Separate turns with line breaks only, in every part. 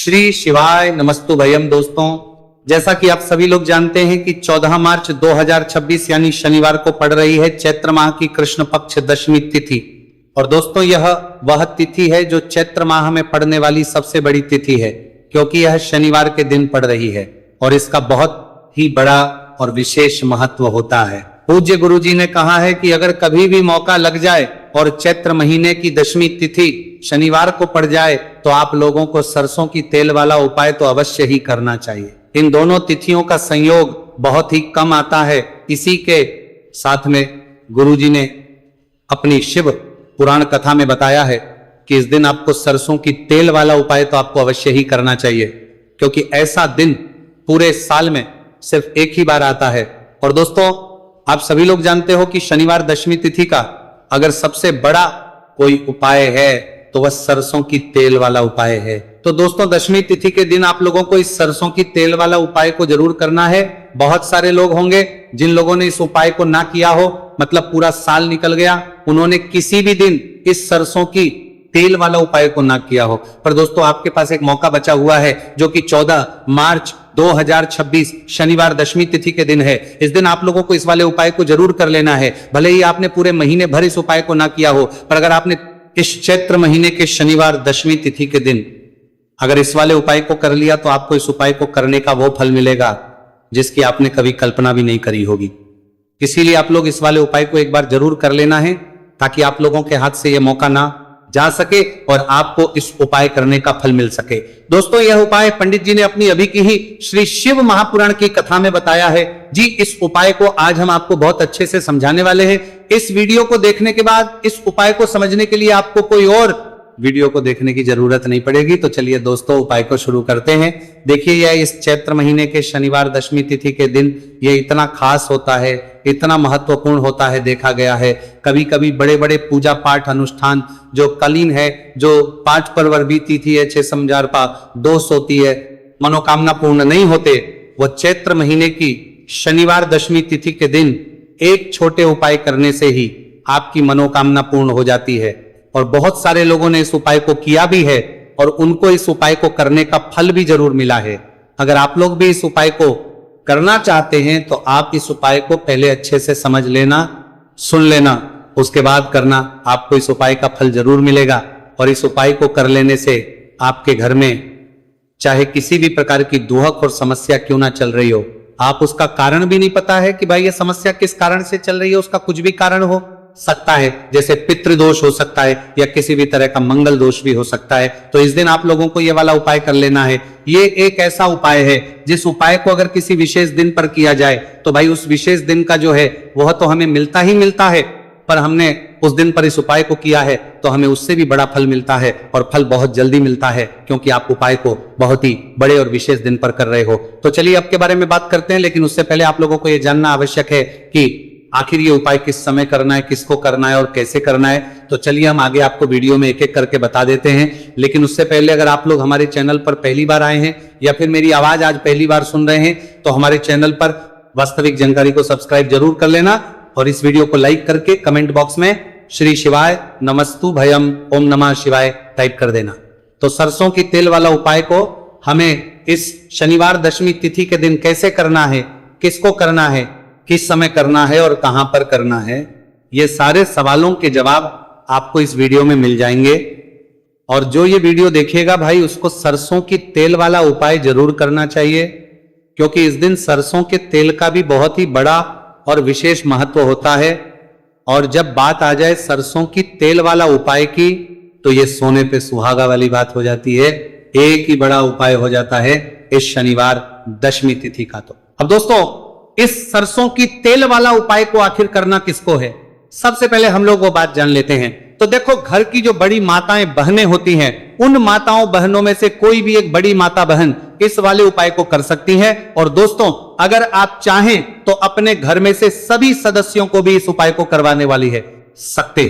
श्री शिवाय नमस्तु भयम। दोस्तों, जैसा कि आप सभी लोग जानते हैं कि 14 मार्च 2026 यानी शनिवार को पड़ रही है चैत्र माह की कृष्ण पक्ष दशमी तिथि। और दोस्तों, यह वह तिथि है जो चैत्र माह में पड़ने वाली सबसे बड़ी तिथि है, क्योंकि यह शनिवार के दिन पड़ रही है और इसका बहुत ही बड़ा और विशेष महत्व होता है। पूज्य गुरुजी ने कहा है कि अगर कभी भी मौका लग जाए और चैत्र महीने की दशमी तिथि शनिवार को पड़ जाए तो आप लोगों को सरसों की तेल वाला उपाय तो अवश्य ही करना चाहिए। इन दोनों तिथियों का संयोग बहुत ही कम आता है। इसी के साथ में गुरुजी ने अपनी शिव पुराण कथा में बताया है कि इस दिन आपको सरसों की तेल वाला उपाय तो आपको अवश्य ही करना चाहिए, क्योंकि ऐसा दिन पूरे साल में सिर्फ एक ही बार आता है। और दोस्तों, आप सभी लोग जानते हो कि शनिवार दशमी तिथि का अगर सबसे बड़ा कोई उपाय है तो वह सरसों की तेल वाला उपाय है। तो दोस्तों, दशमी तिथि के दिन आप लोगों को इस सरसों की तेल वाला उपाय को जरूर करना है। बहुत सारे लोग होंगे जिन लोगों ने इस उपाय को ना किया हो, मतलब पूरा साल निकल गया, उन्होंने किसी भी दिन इस सरसों की तेल वाला उपाय को ना किया हो। पर दोस्तों, आपके पास एक मौका बचा हुआ है जो कि 14 मार्च 2026 शनिवार दशमी तिथि के दिन है। इस दिन आप लोगों को इस वाले उपाय को जरूर कर लेना है। भले ही आपने पूरे महीने भर इस उपाय को ना किया हो, पर अगर आपने इस चैत्र महीने के शनिवार दशमी तिथि के दिन अगर इस वाले उपाय को कर लिया तो आपको इस उपाय को करने का वो फल मिलेगा जिसकी आपने कभी कल्पना भी नहीं करी होगी। इसीलिए आप लोग इस वाले उपाय को एक बार जरूर कर लेना है, ताकि आप लोगों के हाथ से यह मौका ना जा सके और आपको इस उपाय करने का फल मिल सके। दोस्तों, यह उपाय पंडित जी ने अपनी अभी की ही श्री शिव महापुराण की कथा में बताया है जी। इस उपाय को आज हम आपको बहुत अच्छे से समझाने वाले हैं। इस वीडियो को देखने के बाद इस उपाय को समझने के लिए आपको कोई और वीडियो को देखने की जरूरत नहीं पड़ेगी। तो चलिए दोस्तों, उपाय को शुरू करते हैं। देखिए, यह इस चैत्र महीने के शनिवार दशमी तिथि के दिन यह इतना खास होता है, इतना महत्वपूर्ण होता है। देखा गया है कभी कभी बड़े बड़े पूजा पाठ अनुष्ठान जो कलीन है, जो 5 पर्वर भी तिथि है, 6 समझार पा दोष होती है, मनोकामना पूर्ण नहीं होते, वो चैत्र महीने की शनिवार दशमी तिथि के दिन एक छोटे उपाय करने से ही आपकी मनोकामना पूर्ण हो जाती है। और बहुत सारे लोगों ने इस उपाय को किया भी है और उनको इस उपाय को करने का फल भी जरूर मिला है। अगर आप लोग भी इस उपाय को करना चाहते हैं तो आप इस उपाय को पहले अच्छे से समझ लेना, सुन लेना, उसके बाद करना। आपको इस उपाय का फल जरूर मिलेगा। और इस उपाय को कर लेने से आपके घर में चाहे किसी भी प्रकार की दुहक और समस्या क्यों ना चल रही हो, आप उसका कारण भी नहीं पता है कि भाई ये समस्या किस कारण से चल रही है, उसका कुछ भी कारण हो सकता है, जैसे पितृदोष हो सकता है या किसी भी तरह का मंगल दोष भी हो सकता है। तो इस दिन आप लोगों को ये वाला उपाय कर लेना है। ये एक ऐसा उपाय है जिस उपाय को अगर किसी विशेष दिन पर किया जाए तो भाई उस विशेष दिन का जो है वह तो हमें मिलता ही मिलता है, पर हमने उस दिन पर इस उपाय को किया है तो हमें उससे भी बड़ा फल मिलता है, और फल बहुत जल्दी मिलता है, क्योंकि आप उपाय को बहुत ही बड़े और विशेष दिन पर कर रहे हो। तो चलिए अब के बारे में बात करते हैं, लेकिन उससे पहले आप लोगों को यह जानना आवश्यक है कि आखिर ये उपाय किस समय करना है, किसको करना है और कैसे करना है। तो चलिए हम आगे आपको वीडियो में एक एक करके बता देते हैं। लेकिन उससे पहले अगर आप लोग हमारे चैनल पर पहली बार आए हैं या फिर मेरी आवाज आज पहली बार सुन रहे हैं तो हमारे चैनल पर वास्तविक जानकारी को सब्सक्राइब जरूर कर लेना, और इस वीडियो को लाइक करके कमेंट बॉक्स में श्री शिवाय नमस्तु भयम ओम नमः शिवाय टाइप कर देना। तो सरसों की तेल वाला उपाय को हमें इस शनिवार दशमी तिथि के दिन कैसे करना है, किसको करना है, किस समय करना है और कहां पर करना है, ये सारे सवालों के जवाब आपको इस वीडियो में मिल जाएंगे। और जो ये वीडियो देखेगा भाई उसको सरसों की तेल वाला उपाय जरूर करना चाहिए, क्योंकि इस दिन सरसों के तेल का भी बहुत ही बड़ा और विशेष महत्व होता है। और जब बात आ जाए सरसों की तेल वाला उपाय की तो ये सोने पे सुहागा वाली बात हो जाती है। एक ही बड़ा उपाय हो जाता है इस शनिवार दशमी तिथि का। तो अब दोस्तों, इस सरसों की तेल वाला उपाय को आखिर करना किसको है, सबसे पहले हम लोग वो बात जान लेते हैं। तो देखो, घर की जो बड़ी माताएं बहनें होती हैं, उन माताओं बहनों में से कोई भी एक बड़ी माता बहन इस वाले उपाय को कर सकती है। और दोस्तों, अगर आप चाहें तो अपने घर में से सभी सदस्यों को भी इस उपाय को करवाने वाली है सकते।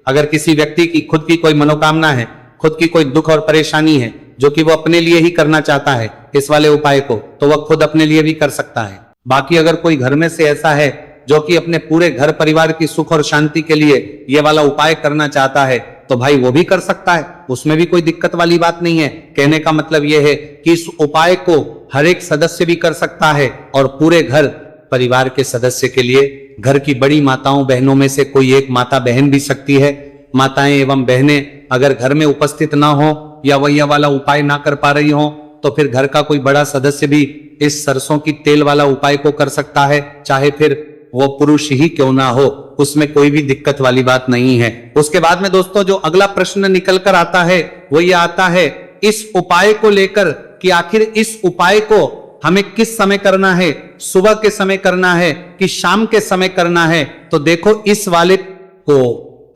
अगर किसी व्यक्ति की खुद की कोई मनोकामना है, खुद की कोई दुख और परेशानी है जो कि वो अपने लिए ही करना चाहता है इस वाले उपाय को, तो वह खुद अपने लिए भी कर सकता है। बाकी अगर कोई घर में से ऐसा है जो कि अपने पूरे घर परिवार की सुख और शांति के लिए ये वाला उपाय करना चाहता है तो भाई वो भी कर सकता है, उसमें भी कोई दिक्कत वाली बात नहीं है। कहने का मतलब यह है कि इस उपाय को हर एक सदस्य भी कर सकता है और पूरे घर परिवार के सदस्य के लिए, घर की बड़ी माताओं बहनों में से कोई एक माता बहन भी सकती है। माताएं एवं बहनें अगर घर में उपस्थित ना हो या वह यह वाला उपाय ना कर पा रही हो तो फिर घर का कोई बड़ा सदस्य भी इस सरसों की तेल वाला उपाय को कर सकता है, चाहे फिर वो पुरुष ही क्यों ना हो, उसमें कोई भी दिक्कत वाली बात नहीं है। उसके बाद में दोस्तों जो अगला प्रश्न निकल कर आता है वो ये आता है इस उपाय को लेकर कि आखिर इस उपाय को हमें किस समय करना है, सुबह के समय करना है कि शाम के समय करना है। तो देखो इस वाले को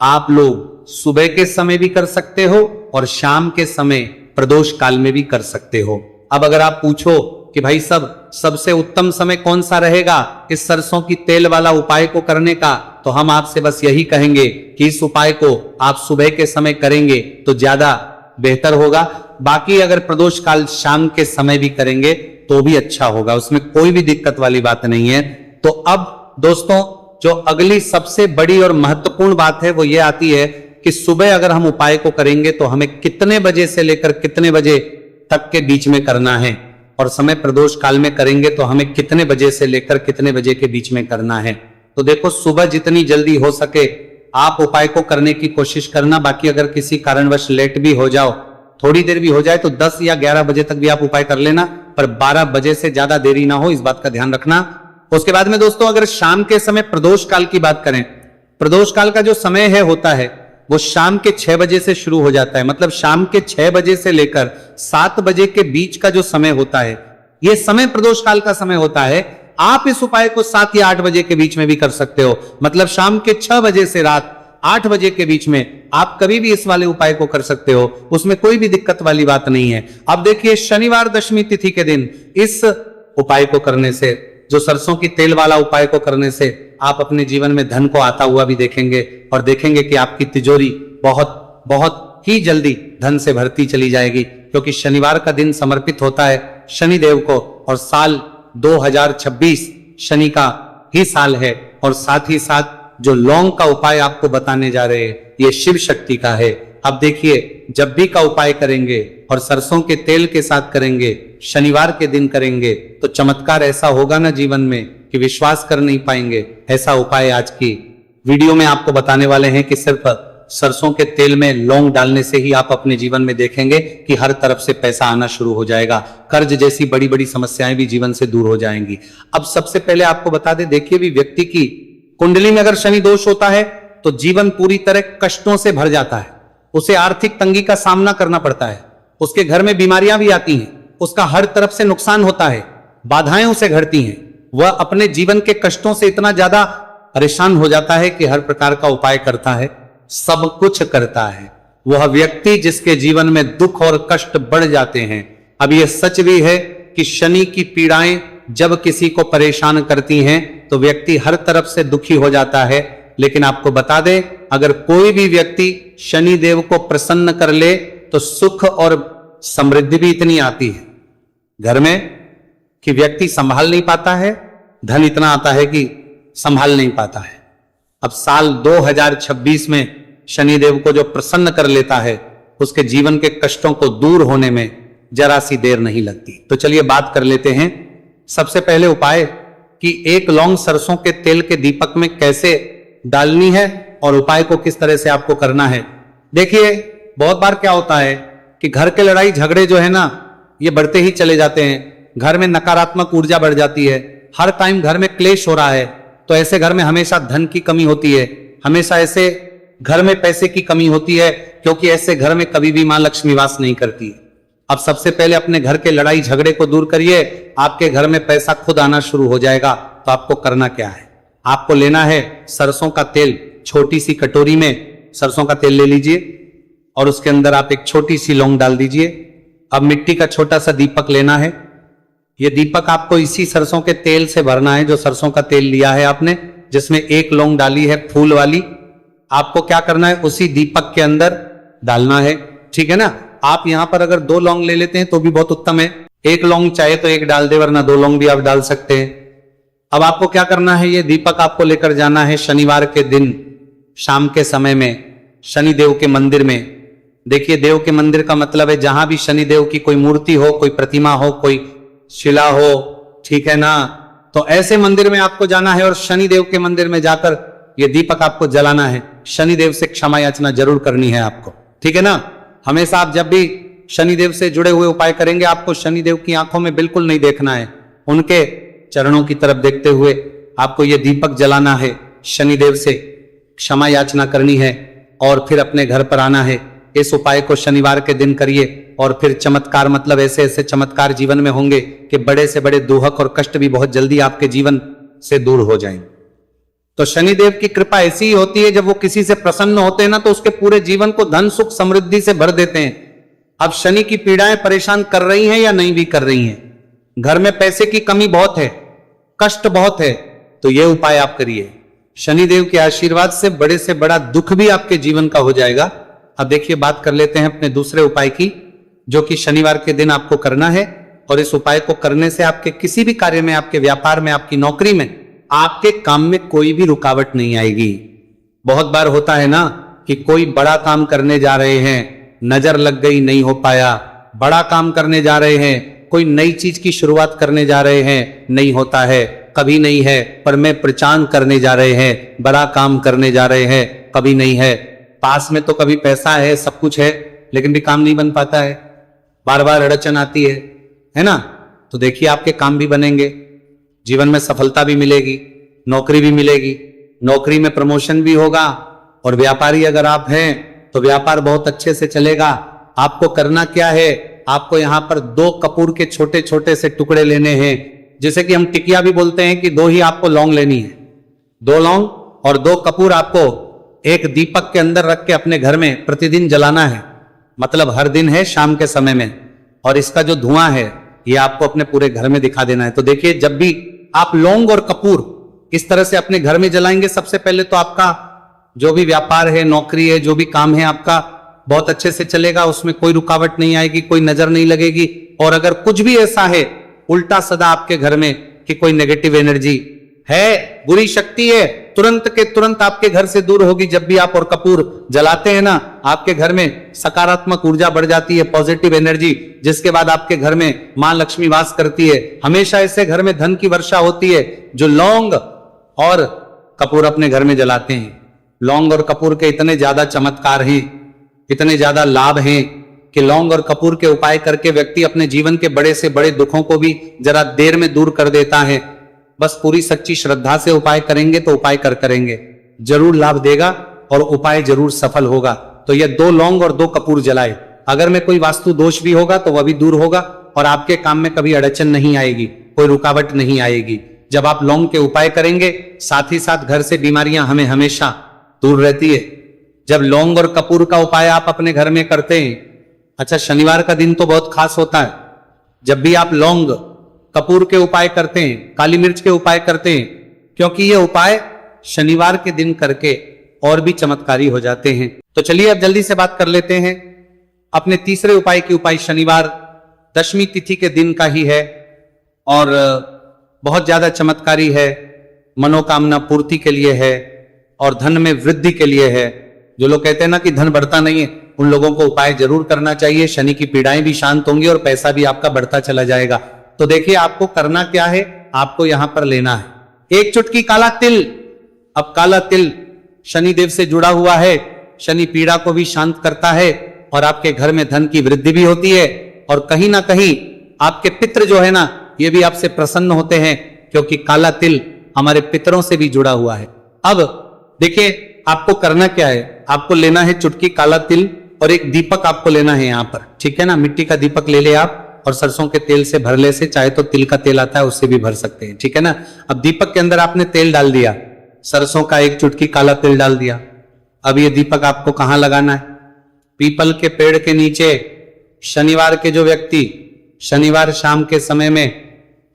आप लोग सुबह के समय भी कर सकते हो और शाम के समय प्रदोष काल में भी कर सकते हो। अब अगर आप पूछो कि भाई सबसे उत्तम समय कौन सा रहेगा इस सरसों की तेल वाला उपाय को करने का, तो हम आपसे बस यही कहेंगे कि इस उपाय को आप सुबह के समय करेंगे तो ज्यादा बेहतर होगा। बाकी अगर प्रदोष काल शाम के समय भी करेंगे तो भी अच्छा होगा, उसमें कोई भी दिक्कत वाली बात नहीं है। तो अब दोस्तों जो अगली सबसे बड़ी और महत्वपूर्ण बात है वो ये आती है कि सुबह अगर हम उपाय को करेंगे तो हमें कितने बजे से लेकर कितने बजे तक के बीच में करना है, और समय प्रदोष काल में करेंगे तो हमें कितने बजे से लेकर कितने बजे के बीच में करना है। तो देखो सुबह जितनी जल्दी हो सके आप उपाय को करने की कोशिश करना। बाकी अगर किसी कारणवश लेट भी हो जाओ, थोड़ी देर भी हो जाए तो 10 या 11 बजे तक भी आप उपाय कर लेना, पर 12 बजे से ज्यादा देरी ना हो, इस बात का ध्यान रखना। उसके बाद में दोस्तों अगर शाम के समय प्रदोष काल की बात करें, प्रदोष काल का जो समय है होता है वो शाम के 6 बजे से शुरू हो जाता है। मतलब शाम के 6 बजे से लेकर 7 बजे के बीच का जो समय होता है यह समय प्रदोष काल का समय होता है। आप इस उपाय को 7 या 8 बजे के बीच में भी कर सकते हो। मतलब शाम के 6 बजे से रात 8 बजे के बीच में आप कभी भी इस वाले उपाय को कर सकते हो, उसमें कोई भी दिक्कत वाली बात नहीं है। अब देखिए शनिवार दशमी तिथि के दिन इस उपाय को करने से, जो सरसों की तेल वाला उपाय को करने से आप अपने जीवन में धन को आता हुआ भी देखेंगे और देखेंगे कि आपकी तिजोरी बहुत बहुत ही जल्दी धन से भरती चली जाएगी, क्योंकि शनिवार का दिन समर्पित होता है शनिदेव को और साल 2026 शनि का ही साल है। और साथ ही साथ जो लौंग का उपाय आपको बताने जा रहे हैं ये शिव शक्ति का है। अब देखिए जब भी का उपाय करेंगे और सरसों के तेल के साथ करेंगे, शनिवार के दिन करेंगे, तो चमत्कार ऐसा होगा ना जीवन में कि विश्वास कर नहीं पाएंगे। ऐसा उपाय आज की वीडियो में आपको बताने वाले हैं कि सिर्फ सरसों के तेल में लौंग डालने से ही आप अपने जीवन में देखेंगे कि हर तरफ से पैसा आना शुरू हो जाएगा, कर्ज जैसी बड़ी बड़ी समस्याएं भी जीवन से दूर हो जाएंगी। अब सबसे पहले आपको बता दें, देखिए भी व्यक्ति की कुंडली में अगर शनि दोष होता है तो जीवन पूरी तरह कष्टों से भर जाता है, उसे आर्थिक तंगी का सामना करना पड़ता है, उसके घर में बीमारियां भी आती हैं, उसका हर तरफ से नुकसान होता है, बाधाएं उसे घटती हैं, वह अपने जीवन के कष्टों से इतना ज्यादा परेशान हो जाता है कि हर प्रकार का उपाय करता है, सब कुछ करता है। वह व्यक्ति जिसके जीवन में दुख और कष्ट बढ़ जाते हैं। अब यह सच भी है कि शनि की पीड़ाएं जब किसी को परेशान करती हैं तो व्यक्ति हर तरफ से दुखी हो जाता है। लेकिन आपको बता दें, अगर कोई भी व्यक्ति शनि देव को प्रसन्न कर ले तो सुख और समृद्धि भी इतनी आती है घर में कि व्यक्ति संभाल नहीं पाता है, धन इतना आता है कि संभाल नहीं पाता है। अब साल 2026 में शनिदेव को जो प्रसन्न कर लेता है उसके जीवन के कष्टों को दूर होने में जरा सी देर नहीं लगती। तो चलिए बात कर लेते हैं सबसे पहले उपाय कि एक लौंग सरसों के तेल के दीपक में कैसे डालनी है और उपाय को किस तरह से आपको करना है। देखिए बहुत बार क्या होता है कि घर के लड़ाई झगड़े जो है ना ये बढ़ते ही चले जाते हैं, घर में नकारात्मक ऊर्जा बढ़ जाती है, हर टाइम घर में क्लेश हो रहा है, तो ऐसे घर में हमेशा धन की कमी होती है, हमेशा ऐसे घर में पैसे की कमी होती है, क्योंकि ऐसे घर में कभी भी मां लक्ष्मी वास नहीं करती। अब सबसे पहले अपने घर के लड़ाई झगड़े को दूर करिए, आपके घर में पैसा खुद आना शुरू हो जाएगा। तो आपको करना क्या है, आपको लेना है सरसों का तेल, छोटी सी कटोरी में सरसों का तेल ले लीजिए और उसके अंदर आप एक छोटी सी लौंग डाल दीजिए। अब मिट्टी का छोटा सा दीपक लेना है, यह दीपक आपको इसी सरसों के तेल से भरना है जो सरसों का तेल लिया है आपने, जिसमें एक लौंग डाली है फूल वाली। आपको क्या करना है, उसी दीपक के अंदर डालना है, ठीक है ना। आप यहां पर अगर 2 लौंग ले लेते हैं तो भी बहुत उत्तम है, 1 लौंग चाहे तो 1 डाल दे, वरना 2 लौंग भी आप डाल सकते हैं। अब आपको क्या करना है, ये दीपक आपको लेकर जाना है शनिवार के दिन शाम के समय में शनिदेव के मंदिर में। देखिए, देव के मंदिर का मतलब है जहां भी शनिदेव की कोई मूर्ति हो, कोई प्रतिमा हो, कोई शिला हो, ठीक है ना, तो ऐसे मंदिर में आपको जाना है और शनिदेव के मंदिर में जाकर ये दीपक आपको जलाना है। शनिदेव से क्षमा याचना जरूर करनी है आपको, ठीक है ना। हमेशा आप जब भी शनिदेव से जुड़े हुए उपाय करेंगे, आपको शनिदेव की आंखों में बिल्कुल नहीं देखना है, उनके चरणों की तरफ देखते हुए आपको ये दीपक जलाना है, शनिदेव से क्षमा याचना करनी है और फिर अपने घर पर आना है। इस उपाय को शनिवार के दिन करिए और फिर चमत्कार, मतलब ऐसे ऐसे चमत्कार जीवन में होंगे कि बड़े से बड़े दुहक और कष्ट भी बहुत जल्दी आपके जीवन से दूर हो जाएंगे। तो शनिदेव की कृपा ऐसी ही होती है, जब वो किसी से प्रसन्न होते हैं ना, तो उसके पूरे जीवन को धन सुख समृद्धि से भर देते हैं। अब शनि की पीड़ाएं परेशान कर रही हैं या नहीं भी कर रही हैं, घर में पैसे की कमी बहुत है, कष्ट बहुत है, तो ये उपाय आप करिए। शनिदेव के आशीर्वाद से बड़ा दुख भी आपके जीवन का हो जाएगा। अब देखिए, बात कर लेते हैं अपने दूसरे उपाय की, जो कि शनिवार के दिन आपको करना है। और इस उपाय को करने से आपके किसी भी कार्य में, आपके व्यापार में, आपकी नौकरी में, आपके काम में कोई भी रुकावट नहीं आएगी। बहुत बार होता है ना कि कोई बड़ा काम करने जा रहे हैं, नजर लग गई, नहीं हो पाया। बड़ा काम करने जा रहे हैं, कोई नई चीज की शुरुआत करने जा रहे हैं, नहीं होता है, कभी नहीं है। पर मैं प्रचार करने जा रहे हैं, बड़ा काम करने जा रहे हैं, कभी नहीं है। पास में तो कभी पैसा है, सब कुछ है, लेकिन भी काम नहीं बन पाता है, बार बार अड़चन आती है ना। तो देखिए, आपके काम भी बनेंगे, जीवन में सफलता भी मिलेगी, नौकरी भी मिलेगी, नौकरी में प्रमोशन भी होगा। और व्यापारी अगर आप हैं तो व्यापार बहुत अच्छे से चलेगा। आपको करना क्या है, आपको यहां पर 2 कपूर के छोटे छोटे से टुकड़े लेने हैं, जिसे कि हम टिकिया भी बोलते हैं, कि 2 ही आपको लौंग लेनी है। 2 लौंग और 2 कपूर आपको एक दीपक के अंदर रख के अपने घर में प्रतिदिन जलाना है, मतलब हर दिन है शाम के समय में। और इसका जो धुआं है ये आपको अपने पूरे घर में दिखा देना है। तो देखिए, जब भी आप लौंग और कपूर इस तरह से अपने घर में जलाएंगे, सबसे पहले तो आपका जो भी व्यापार है, नौकरी है, जो भी काम है आपका बहुत अच्छे से चलेगा, उसमें कोई रुकावट नहीं आएगी, कोई नजर नहीं लगेगी। और अगर कुछ भी ऐसा है उल्टा सदा आपके घर में कि कोई नेगेटिव एनर्जी है, बुरी शक्ति है, तुरंत के तुरंत आपके घर से दूर होगी। जब भी आप और कपूर जलाते हैं ना, आपके घर में सकारात्मक ऊर्जा बढ़ जाती है, पॉजिटिव एनर्जी, जिसके बाद आपके घर में मां लक्ष्मी वास करती है। हमेशा ऐसे घर में धन की वर्षा होती है जो लौंग और कपूर अपने घर में जलाते हैं। लौंग और कपूर के इतने ज्यादा चमत्कार हैं, इतने ज्यादा लाभ हैं कि लौंग और कपूर के उपाय करके व्यक्ति अपने जीवन के बड़े से बड़े दुखों को भी जरा देर में दूर कर देता है। बस पूरी सच्ची श्रद्धा से उपाय करेंगे तो उपाय करेंगे जरूर लाभ देगा और उपाय जरूर सफल होगा। तो ये 2 लौंग और 2 कपूर जलाए। अगर में कोई वास्तु दोष भी होगा तो वह भी दूर होगा और आपके काम में कभी अड़चन नहीं आएगी, कोई रुकावट नहीं आएगी। जब आप लौंग के उपाय करेंगे, साथ ही साथ घर से बीमारियां हमें हमेशा दूर रहती है। जब लौंग और कपूर का उपाय आप अपने घर में करते हैं, अच्छा, शनिवार का दिन तो बहुत खास होता है। जब भी आप लौंग कपूर के उपाय करते हैं, काली मिर्च के उपाय करते हैं, क्योंकि ये उपाय शनिवार के दिन करके और भी चमत्कारी हो जाते हैं। तो चलिए अब जल्दी से बात कर लेते हैं अपने तीसरे उपाय की। उपाय शनिवार दशमी तिथि के दिन का ही है और बहुत ज्यादा चमत्कारी है, मनोकामना पूर्ति के लिए है और धन में वृद्धि के लिए है। जो लोग कहते हैं ना कि धन बढ़ता नहीं है, उन लोगों को उपाय जरूर करना चाहिए। शनि की पीड़ाएं भी शांत होंगी और पैसा भी आपका बढ़ता चला जाएगा। तो देखिए, आपको करना क्या है, आपको यहां पर लेना है 1 चुटकी काला तिल। अब काला तिल शनिदेव से जुड़ा हुआ है, शनि पीड़ा को भी शांत करता है और आपके घर में धन की वृद्धि भी होती है। और कहीं ना कहीं आपके पितृ जो है ना, ये भी आपसे प्रसन्न होते हैं, क्योंकि काला तिल हमारे पितरों से भी जुड़ा हुआ है। अब देखिए, आपको करना क्या है, आपको लेना है चुटकी काला तिल और एक दीपक आपको लेना है यहां पर, ठीक है ना। मिट्टी का दीपक ले आप और सरसों के तेल से भर ले से, चाहे तो तिल का तेल आता है उससे भी भर सकते हैं, ठीक है ना। अब दीपक के अंदर आपने तेल डाल दिया, सरसों का 1 चुटकी काला तेल डाल दिया। अब ये दीपक आपको कहां लगाना है, पीपल के पेड़ के नीचे। शनिवार के जो व्यक्ति शनिवार शाम के समय में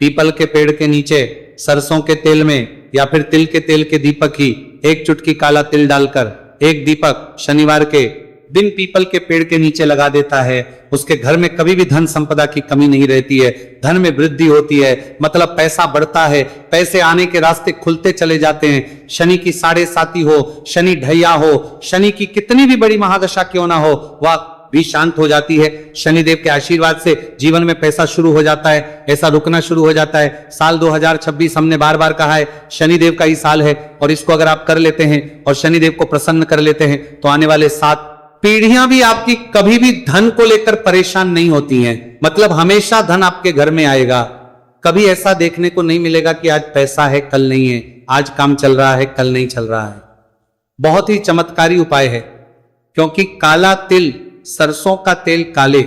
पीपल के पेड़ के नीचे सरसों के तेल में या फिर तिल के तेल के दीपक ही 1 चुटकी काला तिल डालकर 1 दीपक शनिवार के दिन पीपल के पेड़ के नीचे लगा देता है, उसके घर में कभी भी धन संपदा की कमी नहीं रहती है, धन में वृद्धि होती है, मतलब पैसा बढ़ता है, पैसे आने के रास्ते खुलते चले जाते हैं। शनि की साढ़े साती हो, शनि ढैया हो, शनि की कितनी भी बड़ी महादशा क्यों ना हो, वह भी शांत हो जाती है। शनिदेव के आशीर्वाद से जीवन में पैसा शुरू हो जाता है, ऐसा रुकना शुरू हो जाता है। साल 2026 हमने बार बार कहा है शनिदेव का ही साल है, और इसको अगर आप कर लेते हैं और शनिदेव को प्रसन्न कर लेते हैं तो आने वाले 7 पीढ़ियां भी आपकी कभी भी धन को लेकर परेशान नहीं होती हैं। मतलब हमेशा धन आपके घर में आएगा। कभी ऐसा देखने को नहीं मिलेगा कि आज पैसा है कल नहीं है, आज काम चल रहा है कल नहीं चल रहा है। बहुत ही चमत्कारी उपाय है, क्योंकि काला तिल, सरसों का तेल, काले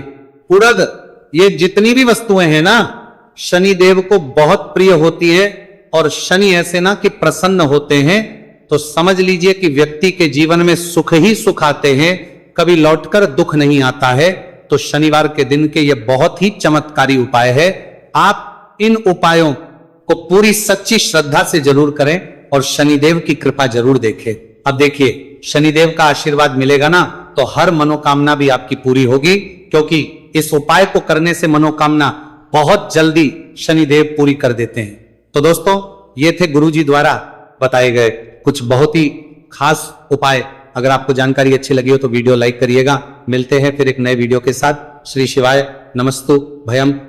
उड़द, ये जितनी भी वस्तुएं हैं ना, शनिदेव को बहुत प्रिय होती है। और शनि ऐसे ना कि प्रसन्न होते हैं तो समझ लीजिए कि व्यक्ति के जीवन में सुख ही सुख आते हैं, कभी लौटकर दुख नहीं आता है। तो शनिवार के दिन के ये बहुत ही चमत्कारी उपाय है। आप इन उपायों को पूरी सच्ची श्रद्धा से जरूर करें और शनिदेव की कृपा जरूर देखें। अब देखिए, शनिदेव का आशीर्वाद मिलेगा ना तो हर मनोकामना भी आपकी पूरी होगी, क्योंकि इस उपाय को करने से मनोकामना बहुत जल्दी शनिदेव पूरी कर देते हैं। तो दोस्तों, ये थे गुरुजी द्वारा बताए गए कुछ बहुत ही खास उपाय। अगर आपको जानकारी अच्छी लगी हो तो वीडियो लाइक करिएगा। मिलते हैं फिर एक नए वीडियो के साथ। श्री शिवाय नमस्तु भयम।